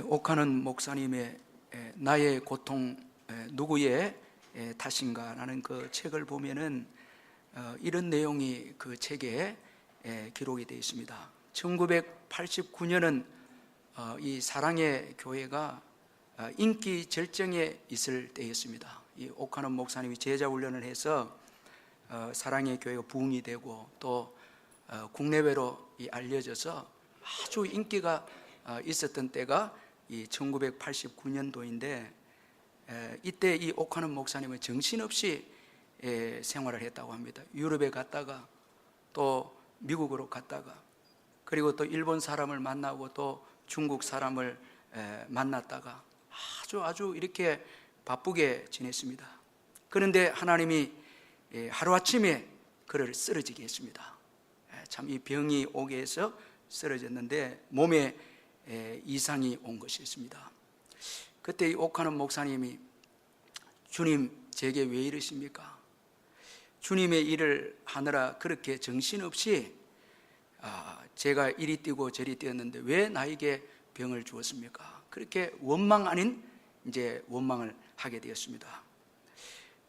옥하는 목사님의 나의 고통 누구의 탓인가라는 그 책을 보면은 이런 내용이 그 책에 기록이 되어 있습니다. 1989년은 이 사랑의 교회가 인기 절정에 있을 때였습니다. 이 옥하는 목사님이 제자 훈련을 해서 사랑의 교회가 부흥이 되고 또 국내외로 알려져서 아주 인기가 있었던 때가 이 1989년도인데 이때 이 옥하는 목사님은 정신없이 생활을 했다고 합니다. 유럽에 갔다가 또 미국으로 갔다가 그리고 또 일본 사람을 만나고 또 중국 사람을 만났다가 아주 이렇게 바쁘게 지냈습니다. 그런데 하나님이 하루아침에 그를 쓰러지게 했습니다. 참 이 병이 오게 해서 쓰러졌는데 몸에 이상이 온 것이었습니다. 그때 이 옥하는 목사님이 주님 제게 왜 이러십니까? 주님의 일을 하느라 그렇게 정신없이 제가 이리 뛰고 저리 뛰었는데 왜 나에게 병을 주었습니까? 그렇게 원망 아닌 이제 원망을 하게 되었습니다.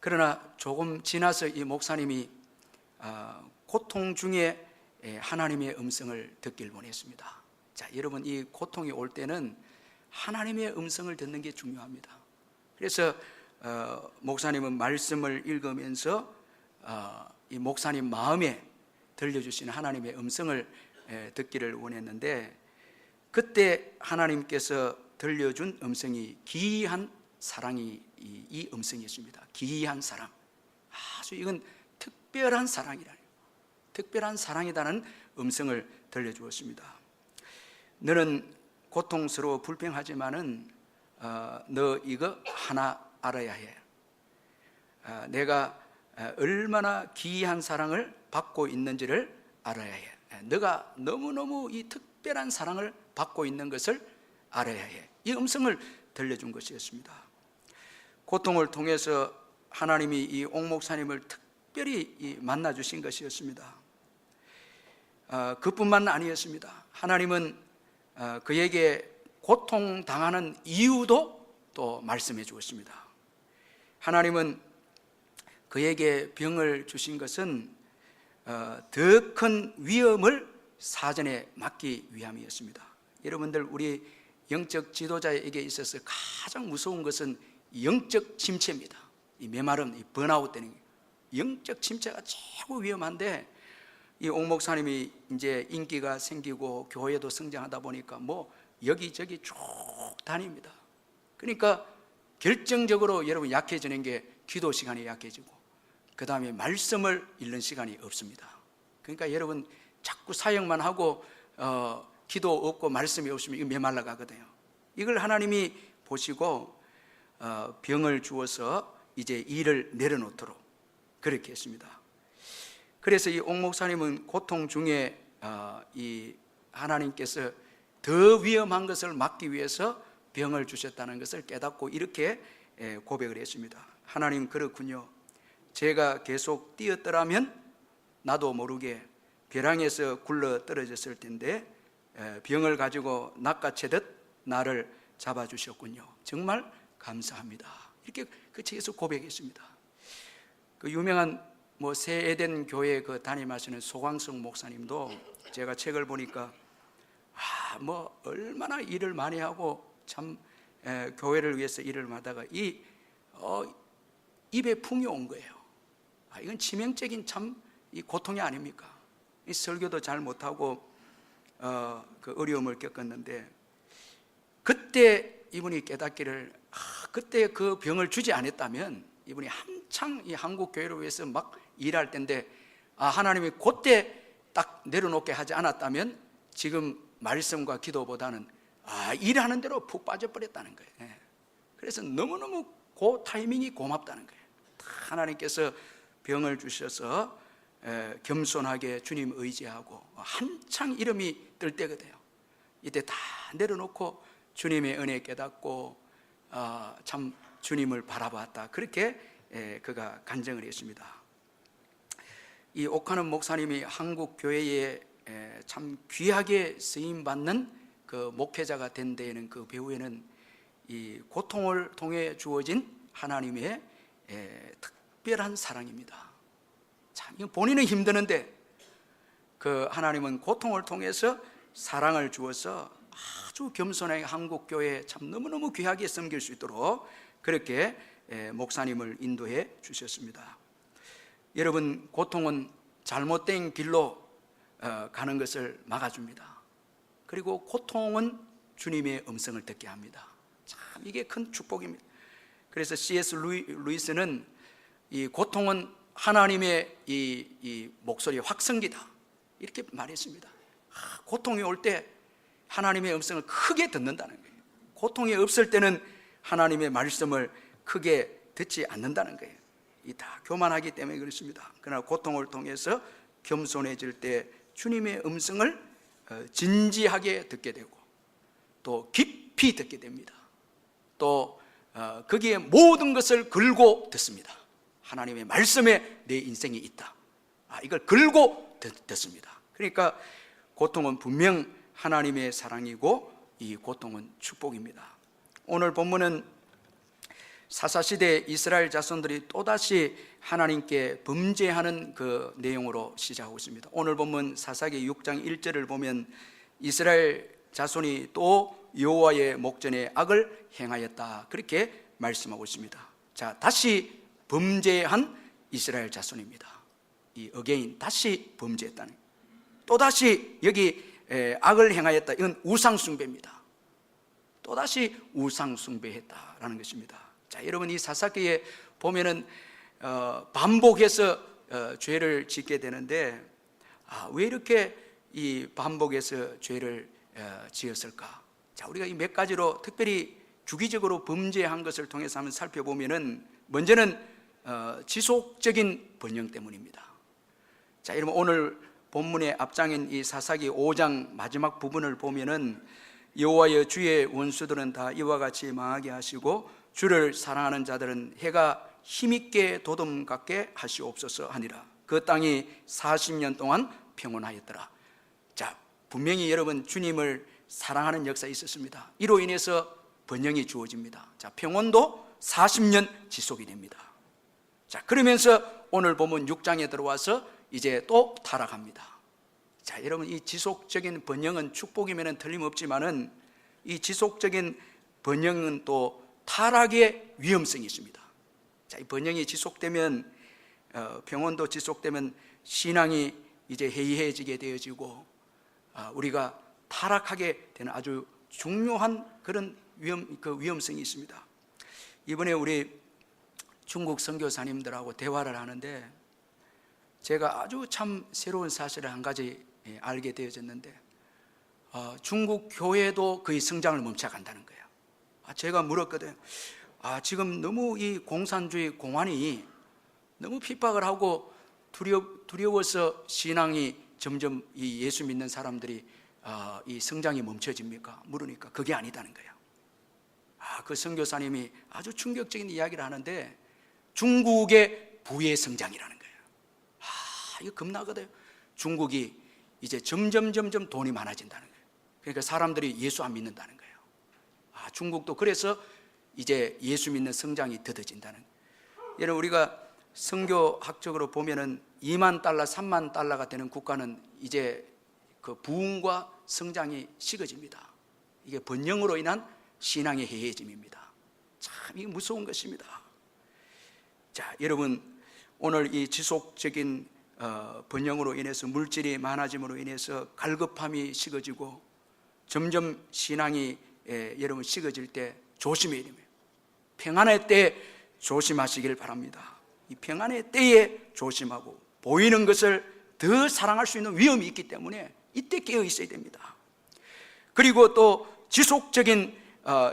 그러나 조금 지나서 이 목사님이 고통 중에 하나님의 음성을 듣길 원했습니다. 자, 여러분, 이 고통이 올 때는 하나님의 음성을 듣는 게 중요합니다. 그래서 목사님은 말씀을 읽으면서 이 목사님 마음에 들려주시는 하나님의 음성을 듣기를 원했는데 그때 하나님께서 들려준 음성이 기이한 사랑이 이 음성이었습니다. 기이한 사랑. 아주 이건 특별한 사랑이라는, 특별한 사랑이라는 음성을 들려주었습니다. 너는 고통스러워 불평하지만은 너 이거 하나 알아야 해. 내가 얼마나 기이한 사랑을 받고 있는지를 알아야 해. 너가 너무너무 이 특별한 사랑을 받고 있는 것을 알아야 해. 이 음성을 들려준 것이었습니다. 고통을 통해서 하나님이 이 옥 목사님을 특별히 만나 주신 것이었습니다. 그뿐만 아니었습니다. 하나님은 그에게 고통당하는 이유도 또 말씀해 주었습니다. 하나님은 그에게 병을 주신 것은 더 큰 위험을 사전에 막기 위함이었습니다. 여러분들, 우리 영적 지도자에게 있어서 가장 무서운 것은 영적 침체입니다. 이 메마름, 이 번아웃 되는 영적 침체가 최고 위험한데 이 옥 목사님이 이제 인기가 생기고 교회도 성장하다 보니까 뭐 여기저기 쭉 다닙니다. 그러니까 결정적으로 여러분 약해지는 게 기도 시간이 약해지고 그 다음에 말씀을 읽는 시간이 없습니다. 그러니까 여러분 자꾸 사역만 하고 기도 없고 말씀이 없으면 이거 메말라 가거든요. 이걸 하나님이 보시고 병을 주어서 이제 일을 내려놓도록 그렇게 했습니다. 그래서 이 옥 목사님은 고통 중에 이 하나님께서 더 위험한 것을 막기 위해서 병을 주셨다는 것을 깨닫고 이렇게 고백을 했습니다. 하나님, 그렇군요. 제가 계속 뛰었더라면 나도 모르게 벼랑에서 굴러 떨어졌을 텐데 병을 가지고 낚아채듯 나를 잡아주셨군요. 정말 감사합니다. 이렇게 그 책에서 고백했습니다. 그 유명한 새 에덴 교회 그 담임하시는 소광성 목사님도 제가 책을 보니까 얼마나 일을 많이 하고 참 교회를 위해서 일을 하다가 입에 풍이 온 거예요. 이건 치명적인 참 이 고통이 아닙니까? 이 설교도 잘 못하고 그 어려움을 겪었는데 그때 이분이 깨닫기를 그때 그 병을 주지 않았다면 이분이 한창 이 한국 교회를 위해서 막 일할 때인데 하나님이 그때 딱 내려놓게 하지 않았다면 지금 말씀과 기도보다는 일하는 대로 푹 빠져버렸다는 거예요. 그래서 너무너무 그 타이밍이 고맙다는 거예요. 하나님께서 병을 주셔서 겸손하게 주님 의지하고 한창 이름이 뜰 때거든요. 이때 다 내려놓고 주님의 은혜 깨닫고 참 주님을 바라봤다. 그렇게 그가 간증을 했습니다. 이 옥하는 목사님이 한국 교회에 참 귀하게 쓰임받는 그 목회자가 된 데에는 그 배후에는 이 고통을 통해 주어진 하나님의 특별한 사랑입니다. 참 본인은 힘드는데 그 하나님은 고통을 통해서 사랑을 주어서 아주 겸손하게 한국교회에 참 너무너무 귀하게 섬길 수 있도록 그렇게 목사님을 인도해 주셨습니다. 여러분, 고통은 잘못된 길로 가는 것을 막아줍니다. 그리고 고통은 주님의 음성을 듣게 합니다. 참 이게 큰 축복입니다. 그래서 C.S. 루이스는 이 고통은 하나님의 이 목소리의 확성기다 이렇게 말했습니다. 고통이 올 때 하나님의 음성을 크게 듣는다는 거예요. 고통이 없을 때는 하나님의 말씀을 크게 듣지 않는다는 거예요. 이 다 교만하기 때문에 그렇습니다. 그러나 고통을 통해서 겸손해질 때 주님의 음성을 진지하게 듣게 되고 또 깊이 듣게 됩니다. 또 거기에 모든 것을 걸고 듣습니다. 하나님의 말씀에 내 인생이 있다. 이걸 걸고 듣습니다. 그러니까 고통은 분명 하나님의 사랑이고 이 고통은 축복입니다. 오늘 본문은 사사시대 이스라엘 자손들이 또다시 하나님께 범죄하는 그 내용으로 시작하고 있습니다. 오늘 본문 사사기 6장 1절을 보면 이스라엘 자손이 또 여호와의 목전에 악을 행하였다 그렇게 말씀하고 있습니다. 자, 다시 범죄한 이스라엘 자손입니다. 이 어게인 다시 범죄했다는, 또다시 여기 악을 행하였다. 이건 우상숭배입니다. 또다시 우상숭배했다라는 것입니다. 자, 여러분, 이 사사기에 보면은 반복해서 죄를 짓게 되는데 왜 이렇게 이 반복해서 죄를 지었을까? 자, 우리가 이 몇 가지로 특별히 주기적으로 범죄한 것을 통해서 한번 살펴보면은 먼저는 지속적인 번영 때문입니다. 자, 여러분, 오늘 본문의 앞장인 이 사사기 5장 마지막 부분을 보면은 여호와여 주의 원수들은 다 이와 같이 망하게 하시고 주를 사랑하는 자들은 해가 힘있게 도둠 같게 하시옵소서 하니라. 그 땅이 40년 동안 평온하였더라. 자, 분명히 여러분 주님을 사랑하는 역사가 있었습니다. 이로 인해서 번영이 주어집니다. 자, 평온도 40년 지속이 됩니다. 자, 그러면서 오늘 보면 6장에 들어와서 이제 또 타락합니다. 자, 여러분, 이 지속적인 번영은 축복이면 틀림없지만은 이 지속적인 번영은 또 타락의 위험성이 있습니다. 자, 이 번영이 지속되면 평온도 지속되면 신앙이 이제 해이해지게 되어지고 우리가 타락하게 되는 아주 중요한 그런 위험성이 있습니다. 이번에 우리 중국 선교사님들하고 대화를 하는데 제가 아주 참 새로운 사실을 한 가지 알게 되어졌는데 중국 교회도 거의 성장을 멈춰간다는 거예요. 제가 물었거든요. 지금 너무 이 공산주의 공안이 너무 핍박을 하고 두려워서 신앙이 점점 이 예수 믿는 사람들이 이 성장이 멈춰집니까? 물으니까 그게 아니다는 거예요. 그 선교사님이 아주 충격적인 이야기를 하는데 중국의 부의 성장이라는 거예요. 이거 겁나거든요. 중국이 이제 점점 돈이 많아진다는 거예요. 그러니까 사람들이 예수 안 믿는다는 거예요. 중국도 그래서 이제 예수 믿는 성장이 더뎌진다는 거예요. 여러분, 우리가 선교학적으로 보면은 2만 달러, 3만 달러가 되는 국가는 이제 그 부흥과 성장이 식어집니다. 이게 번영으로 인한 신앙의 해해짐입니다. 참 이게 무서운 것입니다. 자, 여러분, 오늘 이 지속적인 번영으로 인해서 물질이 많아짐으로 인해서 갈급함이 식어지고 점점 신앙이 여러분 식어질 때 조심해야 됩니다. 평안의 때에 조심하시길 바랍니다. 이 평안의 때에 조심하고 보이는 것을 더 사랑할 수 있는 위험이 있기 때문에 이때 깨어 있어야 됩니다. 그리고 또 지속적인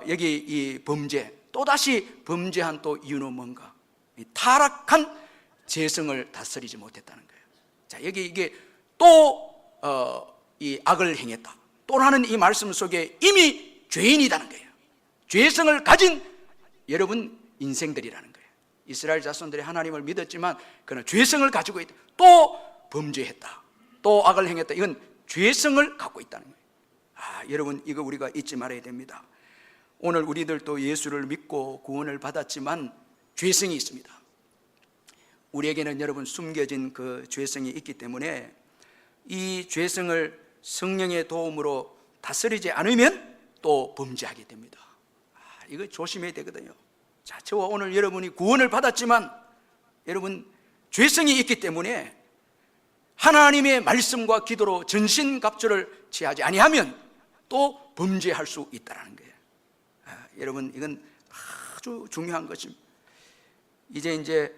여기 이 범죄, 또다시 범죄한 또 이유는 뭔가? 이 타락한 재성을 다스리지 못했다는 거예요. 자, 여기 이게 또 이 악을 행했다. 또라는 이 말씀 속에 이미 죄인이라는 거예요. 죄성을 가진 여러분 인생들이라는 거예요. 이스라엘 자손들이 하나님을 믿었지만 그는 죄성을 가지고 있다. 또 범죄했다. 또 악을 행했다. 이건 죄성을 갖고 있다는 거예요. 여러분, 이거 우리가 잊지 말아야 됩니다. 오늘 우리들도 예수를 믿고 구원을 받았지만 죄성이 있습니다. 우리에게는 여러분 숨겨진 그 죄성이 있기 때문에 이 죄성을 성령의 도움으로 다스리지 않으면 또 범죄하게 됩니다. 이거 조심해야 되거든요. 자, 저와 오늘 여러분이 구원을 받았지만 여러분 죄성이 있기 때문에 하나님의 말씀과 기도로 전신갑주를 취하지 아니하면 또 범죄할 수 있다는 거예요. 여러분, 이건 아주 중요한 것입니다. 이제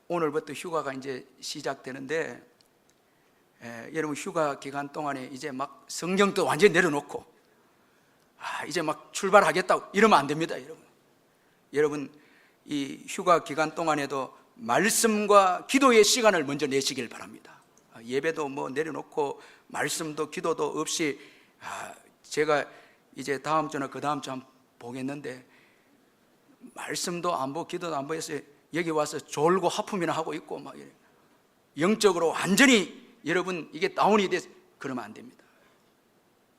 오늘부터 휴가가 이제 시작되는데, 여러분 휴가 기간 동안에 이제 막 성경도 완전히 내려놓고 이제 막 출발하겠다고 이러면 안 됩니다. 여러분 이 휴가 기간 동안에도 말씀과 기도의 시간을 먼저 내시길 바랍니다. 예배도 뭐 내려놓고 말씀도 기도도 없이 제가 이제 다음 주나 그 다음 주 한번 보겠는데 말씀도 안 보고 기도도 안 보고 해서 여기 와서 졸고 하품이나 하고 있고 막 이래. 영적으로 완전히 여러분 이게 다운이 돼서 그러면 안 됩니다.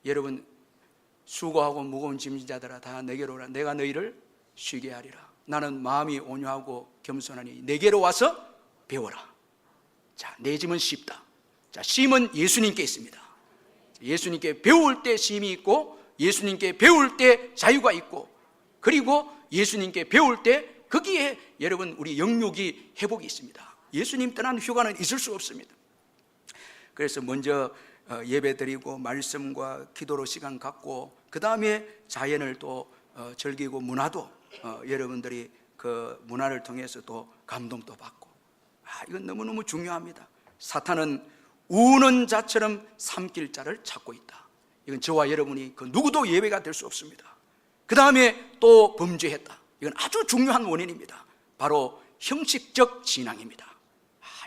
여러분 수고하고 무거운 짐진 자들아 다 내게로 오라. 내가 너희를 쉬게 하리라. 나는 마음이 온유하고 겸손하니 내게로 와서 배워라. 자, 내 짐은 쉽다. 자, 쉼은 예수님께 있습니다. 예수님께 배울 때 쉼이 있고 예수님께 배울 때 자유가 있고 그리고 예수님께 배울 때 거기에 여러분 우리 영육이 회복이 있습니다. 예수님 떠난 휴가는 있을 수 없습니다. 그래서 먼저 예배 드리고 말씀과 기도로 시간 갖고 그 다음에 자연을 또 즐기고 문화도 여러분들이 그 문화를 통해서 또 감동도 받고 이건 너무너무 중요합니다. 사탄은 우는 자처럼 삼킬 자를 찾고 있다. 이건 저와 여러분이 그 누구도 예외가 될 수 없습니다. 그 다음에 또 범죄했다. 이건 아주 중요한 원인입니다. 바로 형식적 신앙입니다.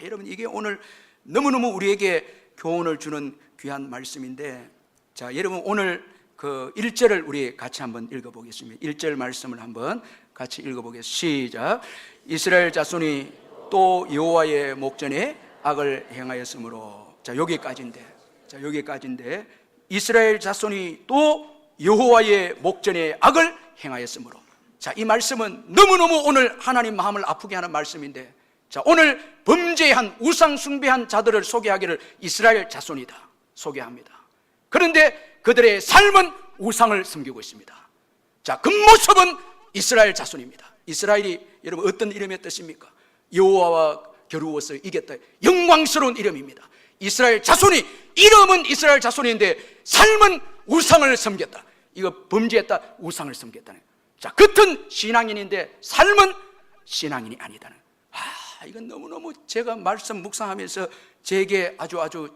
여러분 이게 오늘 너무너무 우리에게 교훈을 주는 귀한 말씀인데, 자, 여러분 오늘 그 1절을 우리 같이 한번 읽어보겠습니다. 1절 말씀을 한번 같이 읽어보겠습니다. 시작. 이스라엘 자손이 또 여호와의 목전에 악을 행하였으므로. 자, 여기까지인데 이스라엘 자손이 또 여호와의 목전에 악을 행하였으므로. 자, 이 말씀은 너무너무 오늘 하나님 마음을 아프게 하는 말씀인데, 자, 오늘 범죄한 우상 숭배한 자들을 소개하기를 이스라엘 자손이다 소개합니다. 그런데 그들의 삶은 우상을 섬기고 있습니다. 자, 그 모습은 이스라엘 자손입니다. 이스라엘이 여러분 어떤 이름의 뜻입니까? 여호와와 겨루어서 이겼다. 영광스러운 이름입니다. 이스라엘 자손이, 이름은 이스라엘 자손인데 삶은 우상을 섬겼다. 이거 범죄했다, 우상을 섬겼다는. 자, 겉은 신앙인인데 삶은 신앙인이 아니다는. 이건 너무너무 제가 말씀 묵상하면서 제게 아주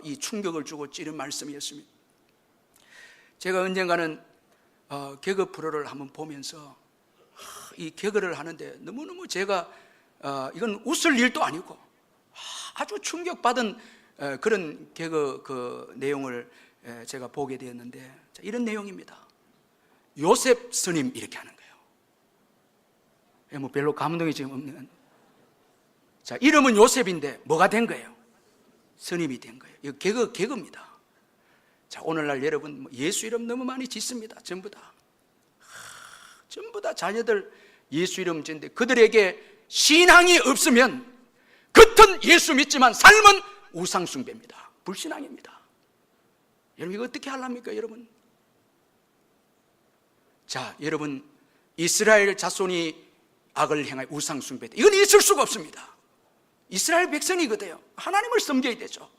이 충격을 주고 찌른 말씀이었습니다. 제가 언젠가는 개그 프로를 한번 보면서 이 개그를 하는데 너무너무 제가 이건 웃을 일도 아니고 아주 충격받은 그런 개그 그 내용을 제가 보게 되었는데, 이런 내용입니다. 요셉 스님 이렇게 하는 거예요. 뭐 별로 감동이 지금 없는. 자, 이름은 요셉인데 뭐가 된 거예요? 스님이 된 거예요. 이거 개그입니다. 자, 오늘날 여러분 예수 이름 너무 많이 짓습니다. 전부 다 자녀들 예수 이름 짓는데 그들에게 신앙이 없으면 겉은 예수 믿지만 삶은 우상 숭배입니다. 불신앙입니다. 여러분 이거 어떻게 하랍니까 여러분? 자, 여러분 이스라엘 자손이 악을 행하여 우상 숭배했다. 이건 있을 수가 없습니다. 이스라엘 백성이거든요. 하나님을 섬겨야 되죠.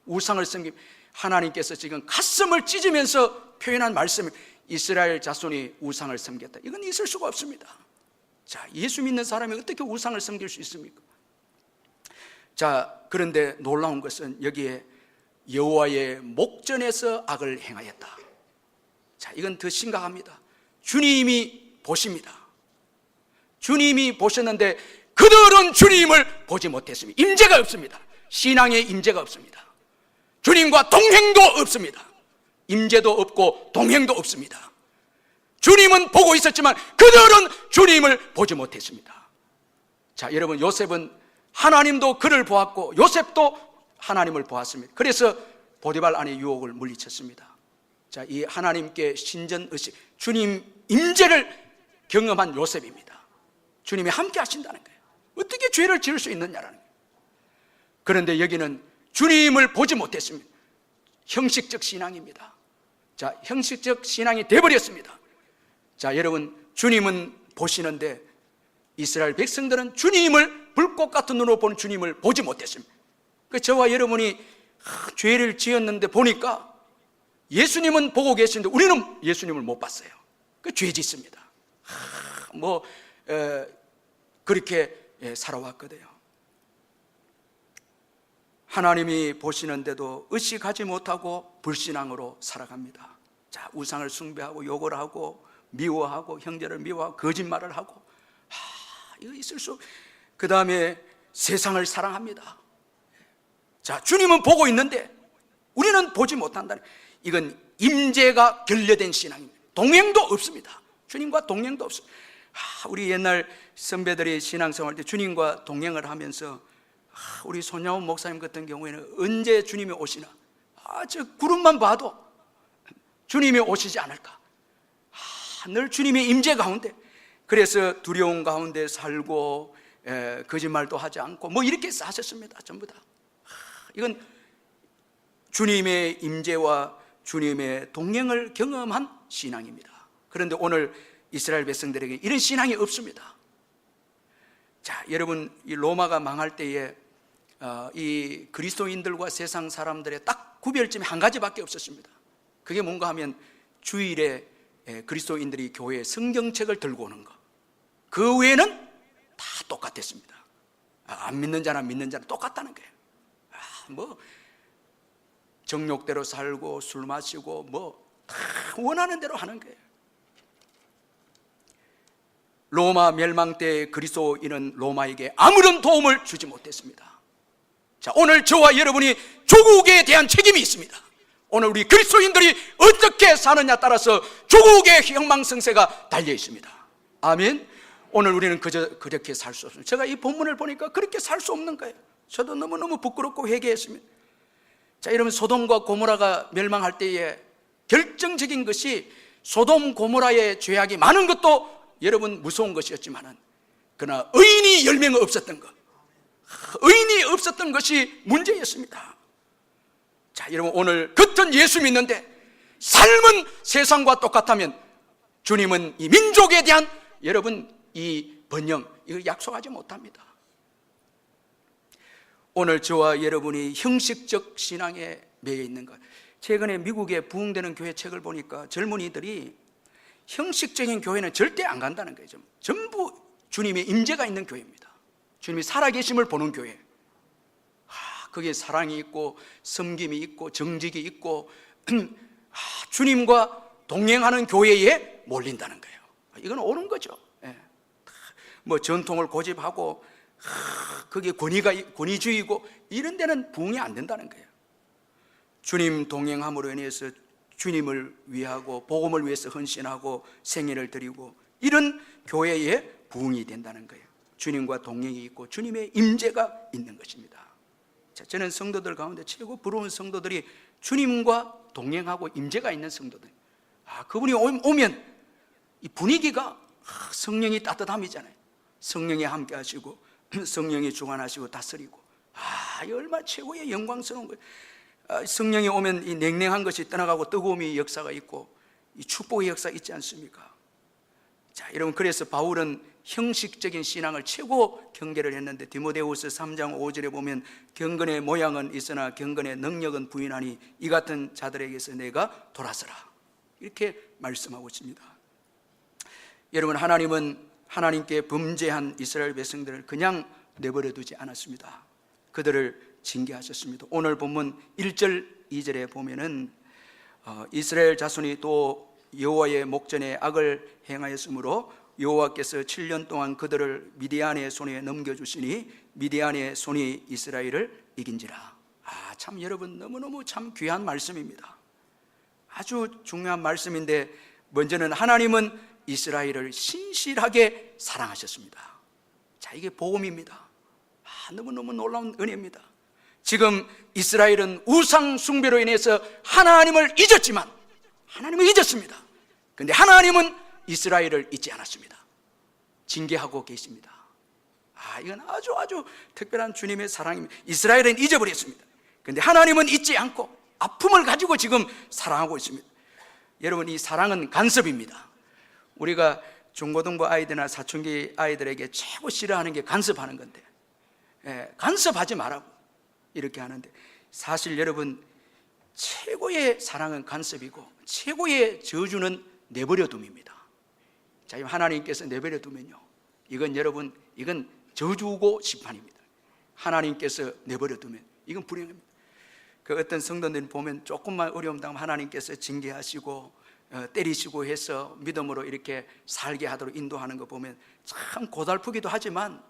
우상을 섬기면 하나님께서 지금 가슴을 찢으면서 표현한 말씀이 이스라엘 자손이 우상을 섬겼다. 이건 있을 수가 없습니다. 자, 예수 믿는 사람이 어떻게 우상을 섬길 수 있습니까? 자, 그런데 놀라운 것은 여기에 여호와의 목전에서 악을 행하였다. 자, 이건 더 심각합니다. 주님이 보십니다. 주님이 보셨는데 그들은 주님을 보지 못했습니다. 임재가 없습니다. 신앙의 임재가 없습니다. 주님과 동행도 없습니다. 임재도 없고 동행도 없습니다. 주님은 보고 있었지만 그들은 주님을 보지 못했습니다. 자, 여러분 요셉은 하나님도 그를 보았고 요셉도 하나님을 보았습니다. 그래서 보디발 아내 유혹을 물리쳤습니다. 자, 이 하나님께 신전 의식, 주님 임재를 경험한 요셉입니다. 주님이 함께 하신다는 거예요. 어떻게 죄를 지을 수 있느냐라는 거예요. 그런데 여기는 주님을 보지 못했습니다. 형식적 신앙입니다. 자, 형식적 신앙이 돼버렸습니다. 자, 여러분, 주님은 보시는데 이스라엘 백성들은 주님을, 불꽃 같은 눈으로 보는 주님을 보지 못했습니다. 저와 여러분이 죄를 지었는데 보니까 예수님은 보고 계시는데 우리는 예수님을 못 봤어요. 죄 짓습니다. 그렇게 살아왔거든요. 하나님이 보시는데도 의식하지 못하고 불신앙으로 살아갑니다. 자, 우상을 숭배하고 욕을 하고 미워하고 형제를 미워하고 거짓말을 하고, 이거 있을 수. 그 다음에 세상을 사랑합니다. 자, 주님은 보고 있는데 우리는 보지 못한다는, 이건 임재가 결여된 신앙입니다. 동행도 없습니다. 주님과 동행도 없습니다. 우리 옛날 선배들이 신앙생활 때 주님과 동행을 하면서 우리 손야원 목사님 같은 경우에는 언제 주님이 오시나, 저 구름만 봐도 주님이 오시지 않을까, 늘 주님의 임재 가운데, 그래서 두려움 가운데 살고 거짓말도 하지 않고 이렇게 사셨습니다. 전부 다. 이건 주님의 임재와 주님의 동행을 경험한 신앙입니다. 그런데 오늘 이스라엘 백성들에게 이런 신앙이 없습니다. 자, 여러분, 이 로마가 망할 때에 이 그리스도인들과 세상 사람들의 딱 구별점이 한 가지밖에 없었습니다. 그게 뭔가 하면 주일에 그리스도인들이 교회에 성경책을 들고 오는 것, 그 외에는 다 똑같았습니다. 안 믿는 자나 믿는 자나 똑같다는 거예요. 정욕대로 살고 술 마시고 다 원하는 대로 하는 거예요. 로마 멸망 때 그리스도인은 로마에게 아무런 도움을 주지 못했습니다. 자, 오늘 저와 여러분이 조국에 대한 책임이 있습니다. 오늘 우리 그리스도인들이 어떻게 사느냐 따라서 조국의 형망성쇠가 달려 있습니다. 아멘. 오늘 우리는 그렇게 살 수 없습니다. 제가 이 본문을 보니까 그렇게 살 수 없는 거예요. 저도 너무너무 부끄럽고 회개했습니다. 자, 여러분, 소돔과 고모라가 멸망할 때에 결정적인 것이, 소돔 고모라의 죄악이 많은 것도 여러분 무서운 것이었지만은, 그러나 의인이 10명 없었던 것, 의인이 없었던 것이 문제였습니다. 자, 여러분, 오늘 겉은 예수 믿는데 삶은 세상과 똑같다면 주님은 이 민족에 대한 여러분 이 번영, 이걸 약속하지 못합니다. 오늘 저와 여러분이 형식적 신앙에 매여 있는 것, 최근에 미국에 부흥되는 교회 책을 보니까 젊은이들이 형식적인 교회는 절대 안 간다는 거예요. 전부 주님의 임재가 있는 교회입니다. 주님이 살아계심을 보는 교회. 거기에 사랑이 있고 섬김이 있고 정직이 있고 주님과 동행하는 교회에 몰린다는 거예요. 이건 옳은 거죠. 전통을 고집하고 그게 권위주의고 이런 데는 부흥이 안 된다는 거예요. 주님 동행함으로 인해서 주님을 위하고 복음을 위해서 헌신하고 생애를 드리고 이런 교회에 부흥이 된다는 거예요. 주님과 동행이 있고 주님의 임재가 있는 것입니다. 자, 저는 성도들 가운데 최고 부러운 성도들이 주님과 동행하고 임재가 있는 성도들. 그분이 오면 이 분위기가 성령이 따뜻함이잖아요. 성령이 함께 하시고 성령이 주관하시고 다스리고, 이 얼마나 최고의 영광스러운 거예요. 성령이 오면 이 냉랭한 것이 떠나가고 뜨거움의 역사가 있고 이 축복의 역사가 있지 않습니까? 자, 여러분, 그래서 바울은 형식적인 신앙을 최고 경계를 했는데, 디모데후서 3장 5절에 보면 경건의 모양은 있으나 경건의 능력은 부인하니 이 같은 자들에게서 내가 돌아서라, 이렇게 말씀하고 있습니다. 여러분, 하나님은 하나님께 범죄한 이스라엘 백성들을 그냥 내버려 두지 않았습니다. 그들을 징계하셨습니다. 오늘 본문 1절 2절에 보면은 이스라엘 자손이 또 여호와의 목전에 악을 행하였으므로 여호와께서 7년 동안 그들을 미디안의 손에 넘겨주시니 미디안의 손이 이스라엘을 이긴지라. 참 여러분, 너무너무 참 귀한 말씀입니다. 아주 중요한 말씀인데, 먼저는 하나님은 이스라엘을 신실하게 사랑하셨습니다. 자, 이게 복음입니다. 너무너무 놀라운 은혜입니다. 지금 이스라엘은 우상 숭배로 인해서 하나님을 잊었지만 하나님은 잊었습니다. 그런데 하나님은 이스라엘을 잊지 않았습니다. 징계하고 계십니다. 이건 아주 특별한 주님의 사랑입니다. 이스라엘은 잊어버렸습니다. 그런데 하나님은 잊지 않고 아픔을 가지고 지금 사랑하고 있습니다. 여러분, 이 사랑은 간섭입니다. 우리가 중고등부 아이들이나 사춘기 아이들에게 최고 싫어하는 게 간섭하는 건데, 간섭하지 말라고 이렇게 하는데, 사실 여러분, 최고의 사랑은 간섭이고 최고의 저주는 내버려둠입니다. 자, 하나님께서 내버려두면요, 이건 여러분, 이건 저주고 심판입니다. 하나님께서 내버려두면 이건 불행합니다. 그 어떤 성도들 보면 조금만 어려움 당하면 하나님께서 징계하시고 때리시고 해서 믿음으로 이렇게 살게 하도록 인도하는 거 보면 참 고달프기도 하지만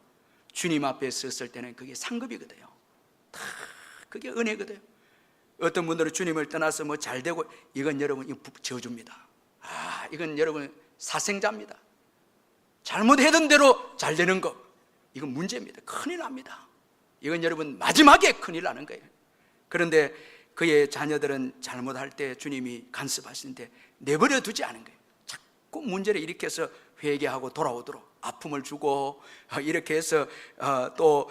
주님 앞에 섰을 때는 그게 상급이거든요. 다 그게 은혜거든요. 어떤 분들은 주님을 떠나서 뭐 잘되고, 이건 여러분 저주입니다. 이건 여러분 사생자입니다. 잘못하던 대로 잘 되는 거, 이건 문제입니다. 큰일 납니다. 이건 여러분 마지막에 큰일 나는 거예요. 그런데 그의 자녀들은 잘못할 때 주님이 간섭하시는데 내버려 두지 않은 거예요. 자꾸 문제를 일으켜서 회개하고 돌아오도록 아픔을 주고, 이렇게 해서 또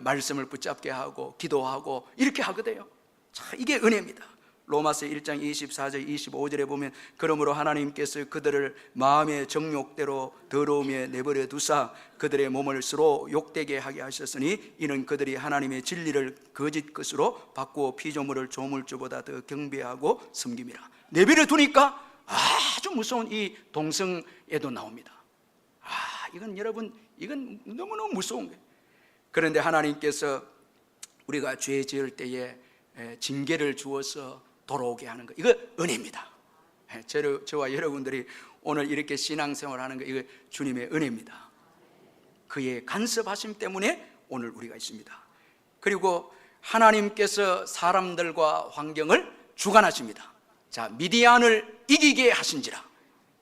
말씀을 붙잡게 하고 기도하고 이렇게 하거든요. 자, 이게 은혜입니다. 로마서 1장 24절 25절에 보면, 그러므로 하나님께서 그들을 마음의 정욕대로 더러움에 내버려 두사 그들의 몸을 서로 욕되게 하게 하셨으니 이는 그들이 하나님의 진리를 거짓 것으로 바꾸어 피조물을 조물주보다 더 경배하고 섬김이라. 내버려 두니까 아주 무서운 이 동성애도 나옵니다. 이건 여러분, 이건 너무너무 무서운 거예요. 그런데 하나님께서 우리가 죄 지을 때에 징계를 주어서 돌아오게 하는 거, 이거 은혜입니다. 저와 여러분들이 오늘 이렇게 신앙생활을 하는 거, 이거 주님의 은혜입니다. 그의 간섭하심 때문에 오늘 우리가 있습니다. 그리고 하나님께서 사람들과 환경을 주관하십니다. 자, 미디안을 이기게 하신지라.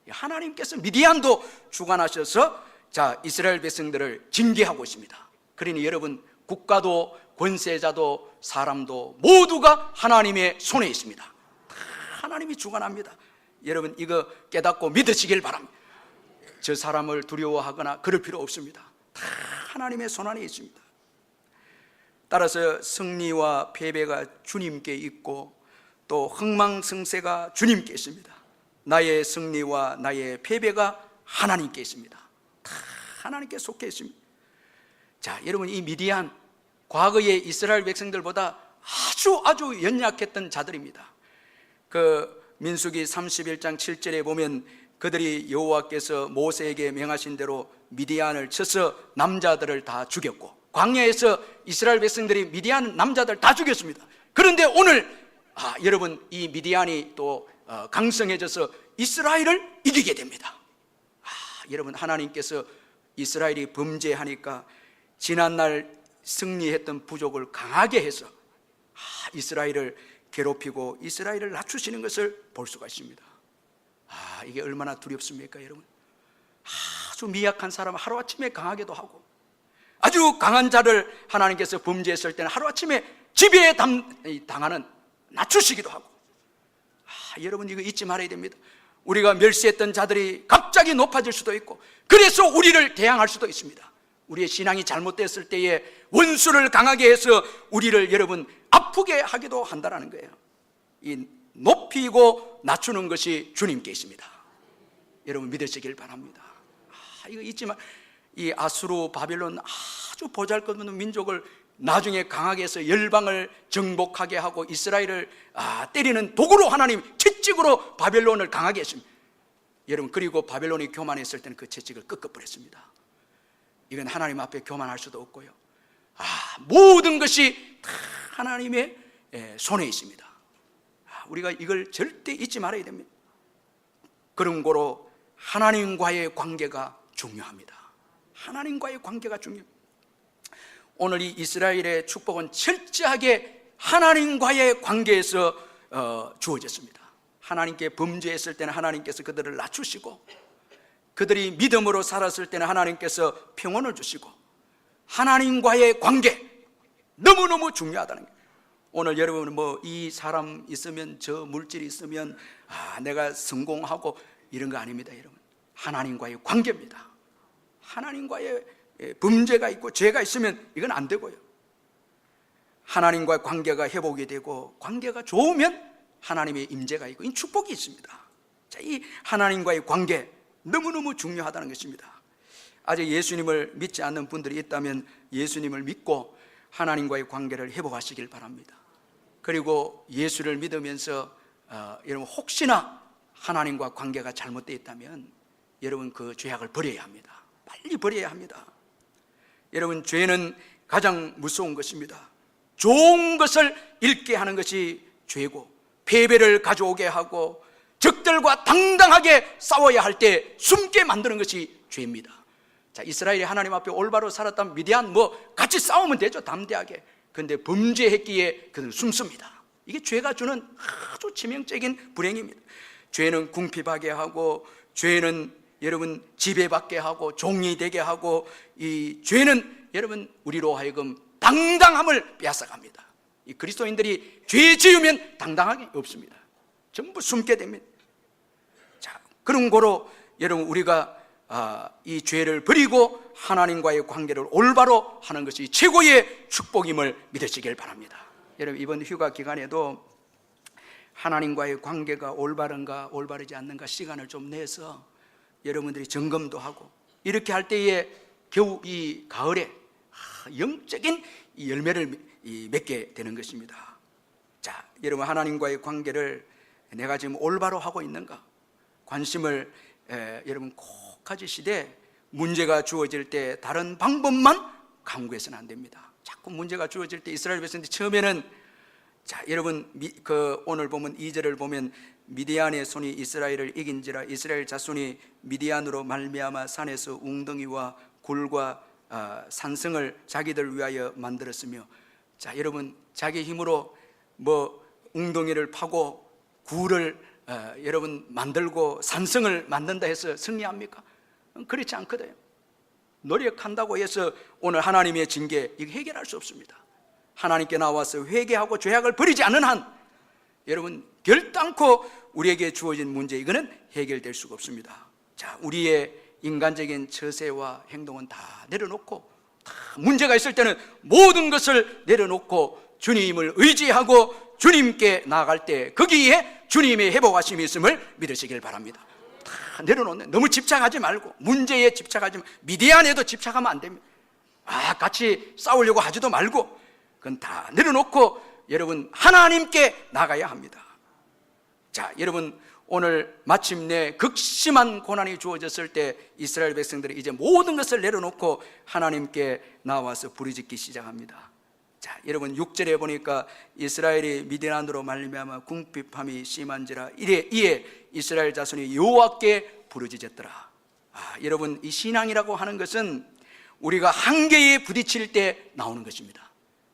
하나님께서 미디안도 주관하셔서 자, 이스라엘 백성들을 징계하고 있습니다. 그러니 여러분, 국가도 권세자도 사람도 모두가 하나님의 손에 있습니다. 다 하나님이 주관합니다. 여러분, 이거 깨닫고 믿으시길 바랍니다. 저 사람을 두려워하거나 그럴 필요 없습니다. 다 하나님의 손 안에 있습니다. 따라서 승리와 패배가 주님께 있고 또 흥망성쇠가 주님께 있습니다. 나의 승리와 나의 패배가 하나님께 있습니다. 다 하나님께 속해 있습니다. 자, 여러분, 이 미디안, 과거의 이스라엘 백성들보다 아주 연약했던 자들입니다. 그 민수기 31장 7절에 보면 그들이 여호와께서 모세에게 명하신 대로 미디안을 쳐서 남자들을 다 죽였고, 광야에서 이스라엘 백성들이 미디안 남자들 다 죽였습니다. 그런데 오늘 여러분, 이 미디안이 또 강성해져서 이스라엘을 이기게 됩니다. 여러분, 하나님께서 이스라엘이 범죄하니까 지난날 승리했던 부족을 강하게 해서 이스라엘을 괴롭히고 이스라엘을 낮추시는 것을 볼 수가 있습니다. 이게 얼마나 두렵습니까, 여러분? 아주 미약한 사람은 하루아침에 강하게도 하고, 아주 강한 자를 하나님께서 범죄했을 때는 하루아침에 지배에 당하는 낮추시기도 하고. 여러분, 이거 잊지 말아야 됩니다. 우리가 멸시했던 자들이 갑자기 높아질 수도 있고, 그래서 우리를 대항할 수도 있습니다. 우리의 신앙이 잘못됐을 때에 원수를 강하게 해서 우리를 여러분 아프게 하기도 한다는 거예요. 이 높이고 낮추는 것이 주님께 있습니다. 여러분, 믿으시길 바랍니다. 이거 잊지 마. 이 아수르 바벨론 아주 보잘것없는 민족을 나중에 강하게 해서 열방을 정복하게 하고 이스라엘을 때리는 도구로 하나님 채찍으로 바벨론을 강하게 했습니다. 여러분, 그리고 바벨론이 교만했을 때는 그 채찍을 꺾어버렸습니다. 이건 하나님 앞에 교만할 수도 없고요. 모든 것이 다 하나님의 손에 있습니다. 우리가 이걸 절대 잊지 말아야 됩니다. 그런 거로 하나님과의 관계가 중요합니다. 하나님과의 관계가 중요합니다. 오늘 이 이스라엘의 축복은 철저하게 하나님과의 관계에서 주어졌습니다. 하나님께 범죄했을 때는 하나님께서 그들을 낮추시고, 그들이 믿음으로 살았을 때는 하나님께서 평온을 주시고, 하나님과의 관계 너무너무 중요하다는 거예요. 오늘 여러분은 뭐 이 사람 있으면 저 물질이 있으면 내가 성공하고 이런 거 아닙니다. 여러분, 하나님과의 관계입니다. 하나님과의 범죄가 있고 죄가 있으면 이건 안 되고요. 하나님과의 관계가 회복이 되고 관계가 좋으면 하나님의 임재가 있고 이 축복이 있습니다. 자, 이 하나님과의 관계 너무너무 중요하다는 것입니다. 아직 예수님을 믿지 않는 분들이 있다면 예수님을 믿고 하나님과의 관계를 회복하시길 바랍니다. 그리고 예수를 믿으면서 여러분 혹시나 하나님과 관계가 잘못되어 있다면 여러분 그 죄악을 버려야 합니다. 빨리 버려야 합니다. 여러분, 죄는 가장 무서운 것입니다. 좋은 것을 잃게 하는 것이 죄고 패배를 가져오게 하고 적들과 당당하게 싸워야 할 때 숨게 만드는 것이 죄입니다. 자, 이스라엘이 하나님 앞에 올바로 살았다면 미디안 같이 싸우면 되죠, 담대하게. 그런데 범죄했기에 그는 숨습니다. 이게 죄가 주는 아주 치명적인 불행입니다. 죄는 궁핍하게 하고 죄는 여러분 지배받게 하고 종이 되게 하고 이 죄는 여러분 우리로 하여금 당당함을 빼앗아갑니다. 이 그리스도인들이 죄 지으면 당당하게 없습니다. 전부 숨게 됩니다. 자, 그런 거로 여러분 우리가 이 죄를 버리고 하나님과의 관계를 올바로 하는 것이 최고의 축복임을 믿으시길 바랍니다. 여러분, 이번 휴가 기간에도 하나님과의 관계가 올바른가 올바르지 않는가 시간을 좀 내서 여러분들이 점검도 하고 이렇게 할 때에 겨우 이 가을에 영적인 열매를 맺게 되는 것입니다. 자, 여러분, 하나님과의 관계를 내가 지금 올바로 하고 있는가 관심을 여러분 꼭 가지시되 문제가 주어질 때 다른 방법만 강구해서는 안 됩니다. 자꾸 문제가 주어질 때 이스라엘 백성들이 처음에는 자, 여러분 오늘 보면 2절을 보면 미디안의 손이 이스라엘을 이긴지라 이스라엘 자손이 미디안으로 말미암아 산에서 웅덩이와 굴과 산성을 자기들 위하여 만들었으며, 자, 여러분 자기 힘으로 웅덩이를 파고 굴을 여러분 만들고 산성을 만든다 해서 승리합니까? 그렇지 않거든요. 노력한다고 해서 오늘 하나님의 징계 이거 해결할 수 없습니다. 하나님께 나와서 회개하고 죄악을 버리지 않는 한 여러분 결단코 우리에게 주어진 문제 이거는 해결될 수가 없습니다. 자, 우리의 인간적인 처세와 행동은 다 내려놓고 다 문제가 있을 때는 모든 것을 내려놓고 주님을 의지하고 주님께 나아갈 때 거기에 주님의 회복하심이 있음을 믿으시길 바랍니다. 다 내려놓는, 너무 집착하지 말고 문제에 집착하지 말고 미디안에도 집착하면 안 됩니다. 같이 싸우려고 하지도 말고 그건 다 내려놓고 여러분 하나님께 나가야 합니다. 자, 여러분 오늘 마침내 극심한 고난이 주어졌을 때 이스라엘 백성들이 이제 모든 것을 내려놓고 하나님께 나와서 부르짖기 시작합니다. 자, 여러분 6절에 보니까 이스라엘이 미디안으로 말미암아 궁핍함이 심한지라 이에 이스라엘 자손이 여호와께 부르짖었더라. 여러분 이 신앙이라고 하는 것은 우리가 한계에 부딪힐 때 나오는 것입니다.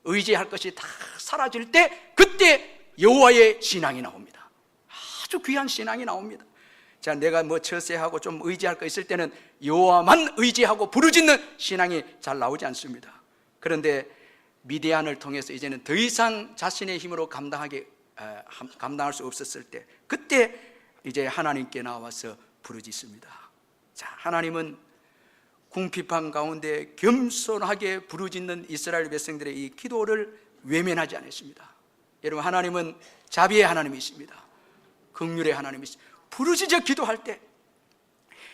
의지할 것이 다 사라질 때 그때 여호와의 신앙이 나옵니다. 아주 귀한 신앙이 나옵니다. 자, 내가 처세하고 좀 의지할 거 있을 때는 여호와만 의지하고 부르짖는 신앙이 잘 나오지 않습니다. 그런데 미디안을 통해서 이제는 더 이상 자신의 힘으로 감당할 수 없었을 때 그때 이제 하나님께 나와서 부르짖습니다. 자, 하나님은 궁핍한 가운데 겸손하게 부르짖는 이스라엘 백성들의 이 기도를 외면하지 않았습니다. 여러분, 하나님은 자비의 하나님이십니다. 긍휼의 하나님이십니다. 부르짖어 기도할 때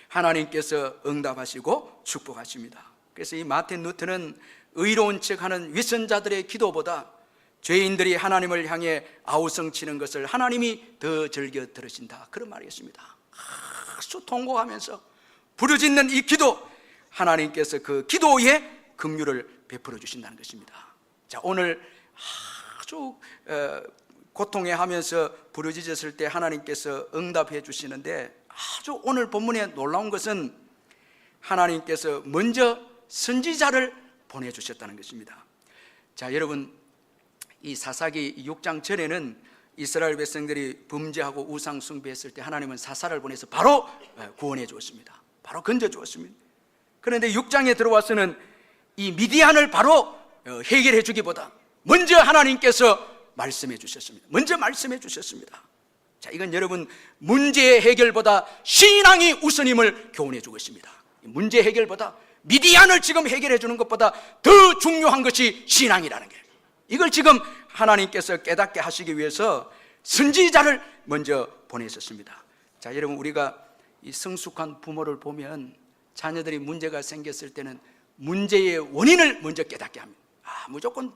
하나님께서 응답하시고 축복하십니다. 그래서 이 마틴 루터는 의로운 척하는 위선자들의 기도보다 죄인들이 하나님을 향해 아우성치는 것을 하나님이 더 즐겨 들으신다, 그런 말이었습니다. 아주 통곡하면서 부르짖는 이 기도, 하나님께서 그 기도에 긍휼을 베풀어 주신다는 것입니다. 자, 오늘 아주 고통해하면서 부르짖었을 때 하나님께서 응답해 주시는데 아주 오늘 본문에 놀라운 것은 하나님께서 먼저 선지자를 보내주셨다는 것입니다. 자, 여러분 이 사사기 6장 전에는 이스라엘 백성들이 범죄하고 우상 숭배했을 때 하나님은 사사를 보내서 바로 구원해 주었습니다. 바로 건져 주었습니다. 그런데 6장에 들어와서는 이 미디안을 바로 해결해 주기보다 먼저 하나님께서 말씀해 주셨습니다. 먼저 말씀해 주셨습니다. 자, 이건 여러분 문제 해결보다 신앙이 우선임을 교훈해 주고 있습니다. 문제 해결보다 미디안을 지금 해결해 주는 것보다 더 중요한 것이 신앙이라는 거예요. 이걸 지금 하나님께서 깨닫게 하시기 위해서 선지자를 먼저 보내셨습니다. 자, 여러분 우리가 이 성숙한 부모를 보면 자녀들이 문제가 생겼을 때는 문제의 원인을 먼저 깨닫게 합니다. 무조건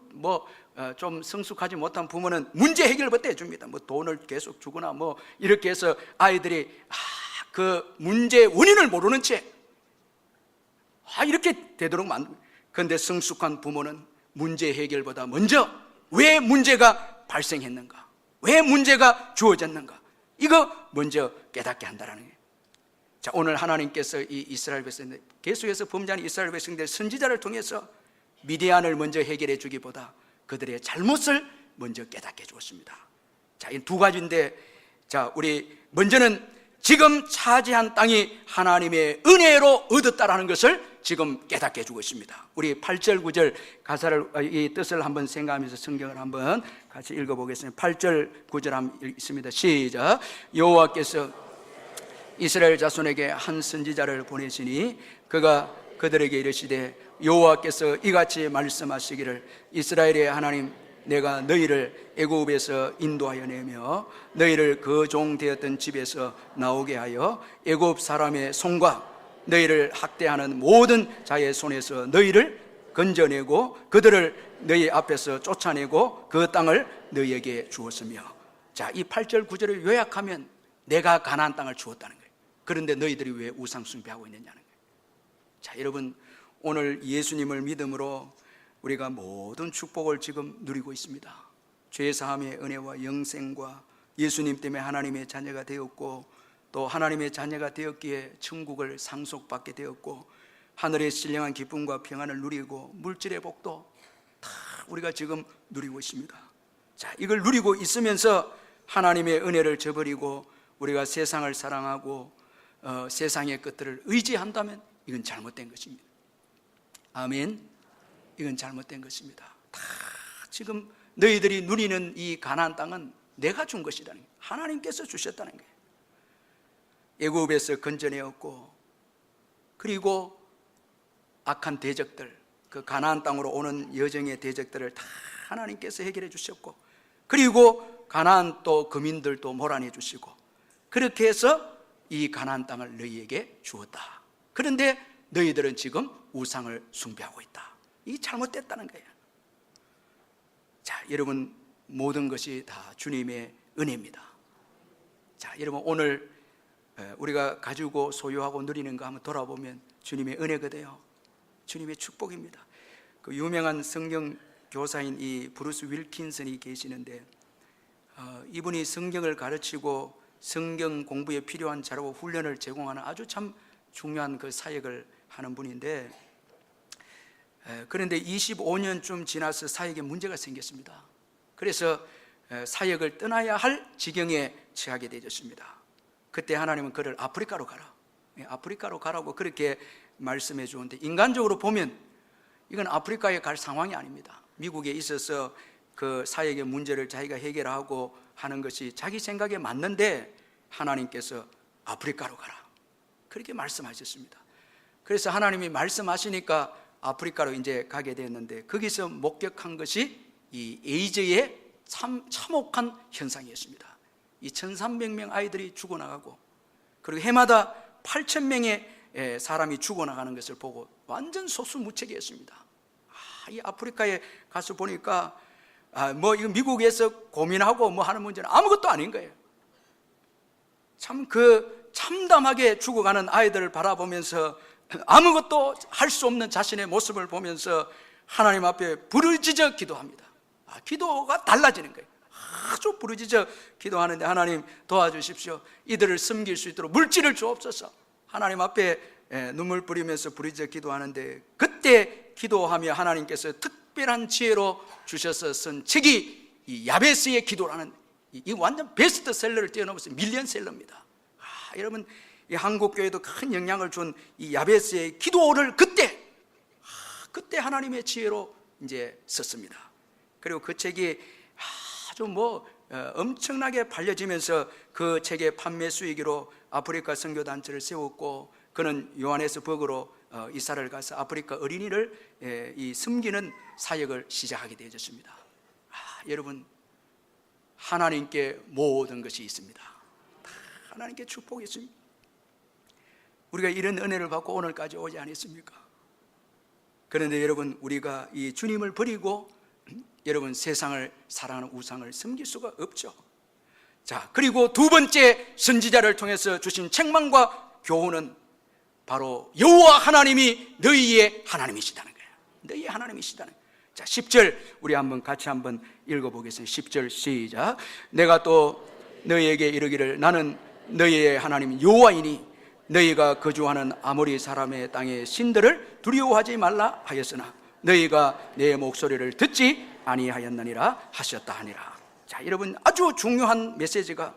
좀 성숙하지 못한 부모는 문제 해결부터 해줍니다. 돈을 계속 주거나 이렇게 해서 아이들이 그 문제의 원인을 모르는 채 이렇게 되도록 만듭니다. 그런데 성숙한 부모는 문제 해결보다 먼저 왜 문제가 발생했는가, 왜 문제가 주어졌는가, 이거 먼저 깨닫게 한다는 거예요. 자, 오늘 하나님께서 이 이스라엘 백성들, 계속해서 범죄하는 이스라엘 백성들 선지자를 통해서 미디안을 먼저 해결해 주기보다 그들의 잘못을 먼저 깨닫게 해 주었습니다. 자, 이 두 가지인데, 자, 우리 먼저는 지금 차지한 땅이 하나님의 은혜로 얻었다라는 것을 지금 깨닫게 해주고 있습니다. 우리 8절 9절 가사를, 이 뜻을 한번 생각하면서 성경을 한번 같이 읽어보겠습니다. 8절 9절 한번 읽습니다. 시작. 여호와께서 이스라엘 자손에게 한 선지자를 보내시니 그가 그들에게 이르시되 여호와께서 이같이 말씀하시기를 이스라엘의 하나님 내가 너희를 애굽에서 인도하여 내며 너희를 그 종 되었던 집에서 나오게 하여 애굽 사람의 손과 너희를 학대하는 모든 자의 손에서 너희를 건져내고 그들을 너희 앞에서 쫓아내고 그 땅을 너희에게 주었으며. 자, 이 8절 9절을 요약하면 내가 가나안 땅을 주었다는 거예요. 그런데 너희들이 왜 우상 숭배하고 있느냐는 거예요. 자, 여러분 오늘 예수님을 믿음으로 우리가 모든 축복을 지금 누리고 있습니다. 죄사함의 은혜와 영생과 예수님 때문에 하나님의 자녀가 되었고 또 하나님의 자녀가 되었기에 천국을 상속받게 되었고 하늘의 신령한 기쁨과 평안을 누리고 물질의 복도 다 우리가 지금 누리고 있습니다. 자, 이걸 누리고 있으면서 하나님의 은혜를 저버리고 우리가 세상을 사랑하고 세상의 것들을 의지한다면 이건 잘못된 것입니다. 아멘. 이건 잘못된 것입니다. 다 지금 너희들이 누리는 이 가나안 땅은 내가 준 것이라는 거예요. 하나님께서 주셨다는 거예요. 애굽에서 건져내었고 그리고 악한 대적들, 그 가나안 땅으로 오는 여정의 대적들을 다 하나님께서 해결해 주셨고 그리고 가나안 또 거민들도 몰아내 주시고 그렇게 해서 이 가나안 땅을 너희에게 주었다. 그런데 너희들은 지금 우상을 숭배하고 있다. 이게 잘못됐다는 거예요. 자, 여러분 모든 것이 다 주님의 은혜입니다. 자, 여러분 오늘 우리가 가지고 소유하고 누리는 거 한번 돌아보면 주님의 은혜거든요. 주님의 축복입니다. 그 유명한 성경 교사인 이 브루스 윌킨슨이 계시는데 이분이 성경을 가르치고 성경 공부에 필요한 자료와 훈련을 제공하는 아주 참 중요한 그 사역을 하는 분인데 그런데 25년쯤 지나서 사역에 문제가 생겼습니다. 그래서 사역을 떠나야 할 지경에 처하게 되었습니다. 그때 하나님은 그를 아프리카로 가라, 아프리카로 가라고 그렇게 말씀해 주는데 인간적으로 보면 이건 아프리카에 갈 상황이 아닙니다. 미국에 있어서 그 사역의 문제를 자기가 해결하고 하는 것이 자기 생각에 맞는데 하나님께서 아프리카로 가라 그렇게 말씀하셨습니다. 그래서 하나님이 말씀하시니까 아프리카로 이제 가게 됐는데 거기서 목격한 것이 이 에이즈의 참혹한 현상이었습니다. 이 1,300명 아이들이 죽어나가고 그리고 해마다 8,000명의 사람이 죽어나가는 것을 보고 완전 속수무책이었습니다. 이 아프리카에 가서 보니까 이거 미국에서 고민하고 하는 문제는 아무것도 아닌 거예요. 참 참담하게 죽어가는 아이들을 바라보면서 아무것도 할 수 없는 자신의 모습을 보면서 하나님 앞에 부르짖어 기도합니다. 기도가 달라지는 거예요. 아주 부르짖어 기도하는데 하나님 도와주십시오. 이들을 섬길 수 있도록 물질을 주옵소서. 하나님 앞에 눈물 뿌리면서 부르짖어 기도하는데 그때 기도하며 하나님께서 특별한 지혜로 주셔서 쓴 책이 이 야베스의 기도라는 이 완전 베스트셀러를 뛰어넘어서 밀리언셀러입니다. 여러분 이 한국교회도 큰 영향을 준 이 야베스의 기도를 그때 하나님의 지혜로 이제 썼습니다. 그리고 그 책이 아주 엄청나게 팔려지면서 그 책의 판매 수익으로 아프리카 선교단체를 세웠고, 그는 요하네스버그로 이사를 가서 아프리카 어린이를 섬기는 사역을 시작하게 되어졌습니다. 여러분, 하나님께 모든 것이 있습니다. 하나님께 축복이 있습니다. 우리가 이런 은혜를 받고 오늘까지 오지 않았습니까? 그런데 여러분, 우리가 이 주님을 버리고 여러분 세상을 사랑하는 우상을 섬길 수가 없죠. 자, 그리고 두 번째 선지자를 통해서 주신 책망과 교훈은 바로 여호와 하나님이 너희의 하나님이시다는 거예요. 너희의 하나님이시다는 거예요. 자, 10절 우리 같이 한번 읽어보겠습니다. 10절 시작. 내가 또 너희에게 이르기를 나는 너희의 하나님 여호와이니 너희가 거주하는 아모리 사람의 땅의 신들을 두려워하지 말라 하였으나 너희가 내 목소리를 듣지 아니하였느니라 하셨다 하니라. 자, 여러분, 아주 중요한 메시지가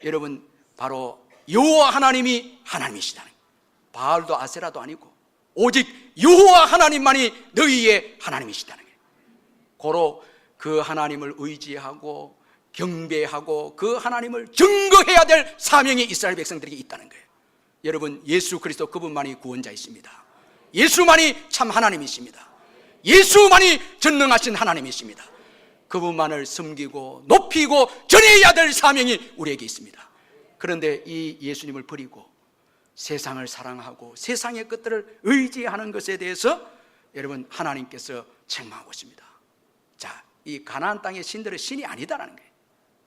여러분 바로 여호와 하나님이 하나님이시다는 거예요. 바알도 아세라도 아니고 오직 여호와 하나님만이 너희의 하나님이시다는 거예요. 고로 그 하나님을 의지하고 경배하고 그 하나님을 증거해야 될 사명이 이스라엘 백성들에게 있다는 거예요. 여러분, 예수 그리스도 그분만이 구원자이십니다. 예수만이 참 하나님이십니다. 예수만이 전능하신 하나님이십니다. 그분만을 섬기고 높이고 전해야 될 사명이 우리에게 있습니다. 그런데 이 예수님을 버리고 세상을 사랑하고 세상의 것들을 의지하는 것에 대해서 여러분 하나님께서 책망하고 있습니다. 자, 이 가나안 땅의 신들은 신이 아니다라는 거예요.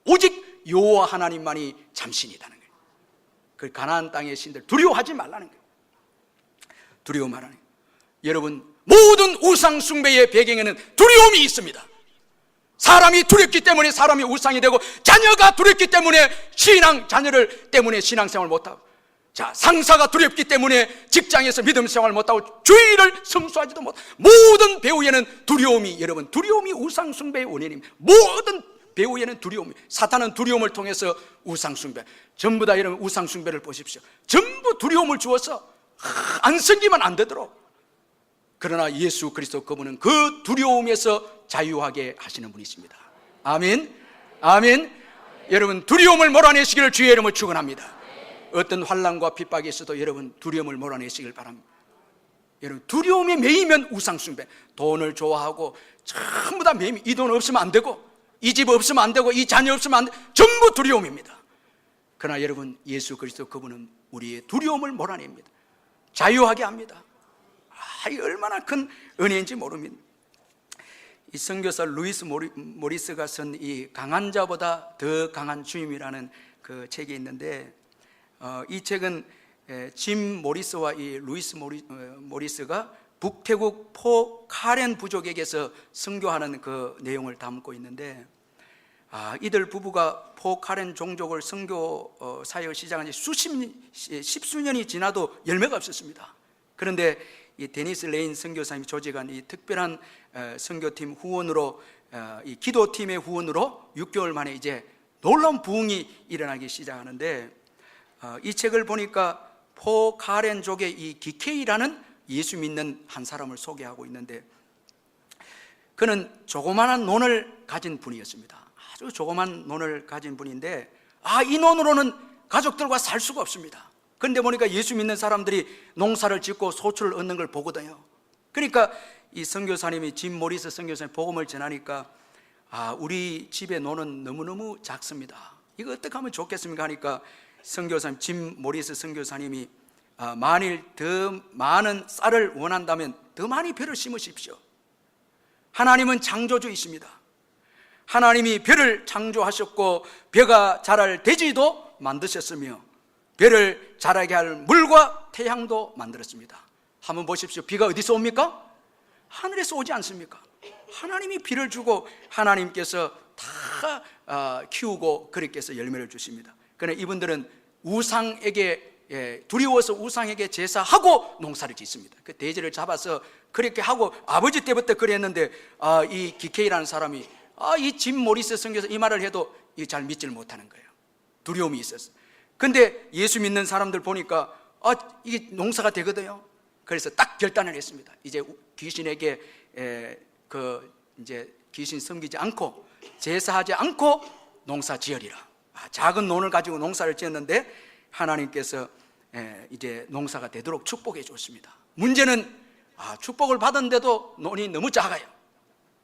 오직 여호와 하나님만이 참 신이다는 거예요. 그 가나안 땅의 신들 두려워하지 말라는 거예요. 두려워 말하는 거예요. 여러분, 모든 우상 숭배의 배경에는 두려움이 있습니다. 사람이 두렵기 때문에 사람이 우상이 되고, 자녀가 두렵기 때문에 자녀를 때문에 신앙생활을 못하고, 자, 상사가 두렵기 때문에 직장에서 믿음 생활을 못하고 주의를 성수하지도 못하고, 모든 배후에는 두려움이, 여러분, 두려움이 우상 숭배의 원인입니다. 모든 배후에는 두려움이, 사탄은 두려움을 통해서 우상 숭배, 전부 다 여러분 우상 숭배를 보십시오. 전부 두려움을 주어서 안 섬기면 안 되도록. 그러나 예수 그리스도 그분은 그 두려움에서 자유하게 하시는 분이십니다. 아멘, 아멘. 여러분, 두려움을 몰아내시기를 주의 이름으로 축원합니다. 어떤 환난과 핍박이 있어도 여러분 두려움을 몰아내시길 바랍니다. 여러분, 두려움에 매이면 우상 숭배, 돈을 좋아하고 전부 다 매이면 이 돈 없으면 안 되고, 이 집 없으면 안 되고, 이 자녀 없으면 안 되고, 전부 두려움입니다. 그러나 여러분, 예수 그리스도 그분은 우리의 두려움을 몰아냅니다. 자유하게 합니다. 이 얼마나 큰 은혜인지 모릅니다. 이 선교사 루이스 모리스가 쓴 이 강한 자보다 더 강한 주님이라는 그 책이 있는데, 이 책은 짐 모리스와 이 루이스 모리스가 북태국 포 카렌 부족에게서 선교하는 그 내용을 담고 있는데, 이들 부부가 포 카렌 종족을 선교 사역을 시작한 지 십수년이 지나도 열매가 없었습니다. 그런데 이 데니스 레인 선교사님이 조직한 이 특별한 선교팀 후원으로, 이 기도팀의 후원으로 6개월 만에 이제 놀라운 부흥이 일어나기 시작하는데, 이 책을 보니까 포 카렌족의 이 기케이라는 예수 믿는 한 사람을 소개하고 있는데, 그는 조그마한 논을 가진 분이었습니다. 아주 조그만 논을 가진 분인데, 이 논으로는 가족들과 살 수가 없습니다. 그런데 보니까 예수 믿는 사람들이 농사를 짓고 소출을 얻는 걸 보거든요. 그러니까 이 선교사님이, 짐 모리스 선교사님 복음을 전하니까, 우리 집의 논은 너무너무 작습니다. 이거 어떻게 하면 좋겠습니까 하니까, 선교사님 짐 모리스 선교사님이 만일 더 많은 쌀을 원한다면 더 많이 벼를 심으십시오. 하나님은 창조주이십니다. 하나님이 벼를 창조하셨고 벼가 자랄 대지도 만드셨으며 벼를 자라게 할 물과 태양도 만들었습니다. 한번 보십시오. 비가 어디서 옵니까? 하늘에서 오지 않습니까? 하나님이 비를 주고 하나님께서 다 키우고 그렇게 해서 열매를 주십니다. 그러나 이분들은 우상에게, 두려워서 우상에게 제사하고 농사를 짓습니다. 그 돼지를 잡아서 그렇게 하고, 아버지 때부터 그랬는데, 이 기케이라는 사람이, 이 짐 모리스 선교사 이 말을 해도 잘 믿지를 못하는 거예요. 두려움이 있었어요. 근데 예수 믿는 사람들 보니까 이게 농사가 되거든요. 그래서 딱 결단을 했습니다. 이제 귀신에게 이제 귀신 섬기지 않고 제사하지 않고 농사 지으리라. 작은 논을 가지고 농사를 지었는데 하나님께서 이제 농사가 되도록 축복해 줬습니다. 문제는 축복을 받았는데도 논이 너무 작아요.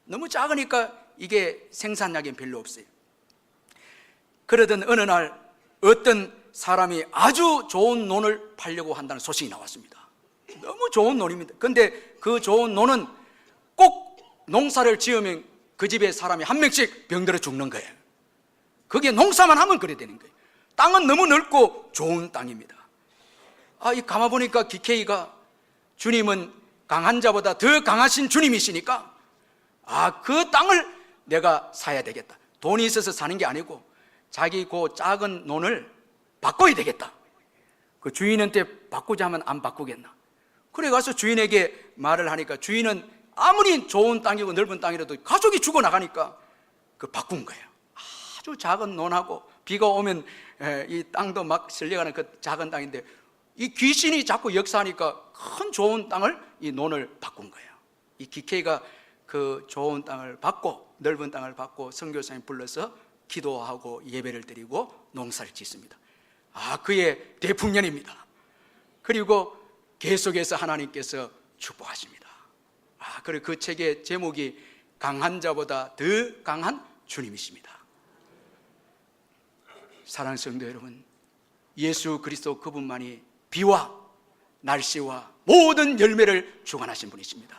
너무 작으니까 이게 생산량이 별로 없어요. 그러던 어느 날 어떤 사람이 아주 좋은 논을 팔려고 한다는 소식이 나왔습니다. 너무 좋은 논입니다. 근데 그 좋은 논은 꼭 농사를 지으면 그 집에 사람이 한 명씩 병들어 죽는 거예요. 그게 농사만 하면 그래 되는 거예요. 땅은 너무 넓고 좋은 땅입니다. 이 가만 보니까 기케이가 주님은 강한 자보다 더 강하신 주님이시니까 그 땅을 내가 사야 되겠다. 돈이 있어서 사는 게 아니고 자기 그 작은 논을 바꿔야 되겠다. 그 주인한테 바꾸자 하면 안 바꾸겠나. 그래 가서 주인에게 말을 하니까 주인은 아무리 좋은 땅이고 넓은 땅이라도 가족이 죽어나가니까 바꾼 거예요. 아주 작은 논하고 비가 오면 이 땅도 막 쓸려가는 그 작은 땅인데 이 귀신이 자꾸 역사하니까 큰 좋은 땅을, 이 논을 바꾼 거예요. 이 기케이가 그 좋은 땅을 받고 넓은 땅을 받고 선교사님 불러서 기도하고 예배를 드리고 농사를 짓습니다. 그의 대풍년입니다. 그리고 계속해서 하나님께서 축복하십니다. 그리고 그 책의 제목이 강한 자보다 더 강한 주님이십니다. 사랑하는 성도 여러분, 예수 그리스도 그분만이 비와 날씨와 모든 열매를 주관하신 분이십니다.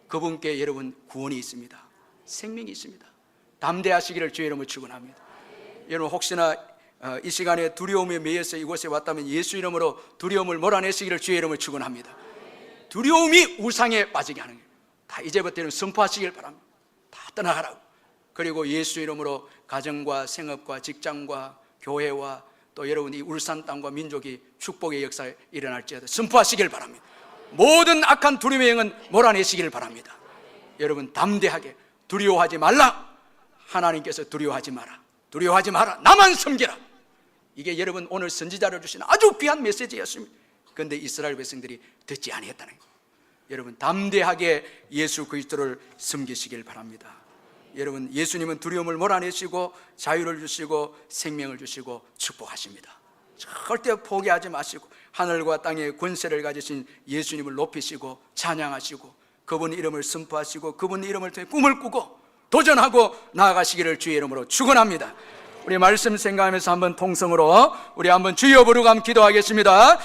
그분께 여러분 구원이 있습니다. 생명이 있습니다. 담대하시기를 주의 이름으로 축원합니다. 여러분 혹시나 이 시간에 두려움에 매여서 이곳에 왔다면 예수 이름으로 두려움을 몰아내시기를 주의 이름으로 축원합니다. 두려움이 우상에 빠지게 하는 거예요. 다 이제부터는 선포하시길 바랍니다. 다 떠나가라고. 그리고 예수 이름으로 가정과 생업과 직장과 교회와 또 여러분 이 울산 땅과 민족이 축복의 역사에 일어날지어다 선포하시길 바랍니다. 모든 악한 두려움의 영은 몰아내시기를 바랍니다. 여러분 담대하게 두려워하지 말라. 하나님께서 두려워하지 마라. 두려워하지 마라. 나만 섬기라. 이게 여러분 오늘 선지자를 주신 아주 귀한 메시지였습니다. 그런데 이스라엘 백성들이 듣지 아니했다는 거예요. 여러분 담대하게 예수 그리스도를 섬기시길 바랍니다. 여러분 예수님은 두려움을 몰아내시고 자유를 주시고 생명을 주시고 축복하십니다. 절대 포기하지 마시고 하늘과 땅의 권세를 가지신 예수님을 높이시고 찬양하시고 그분 이름을 선포하시고 그분 이름을 통해 꿈을 꾸고 도전하고 나아가시기를 주의 이름으로 축원합니다. 우리 말씀 생각하면서 한번 통성으로 우리 한번 주여 부르고 한번 기도하겠습니다.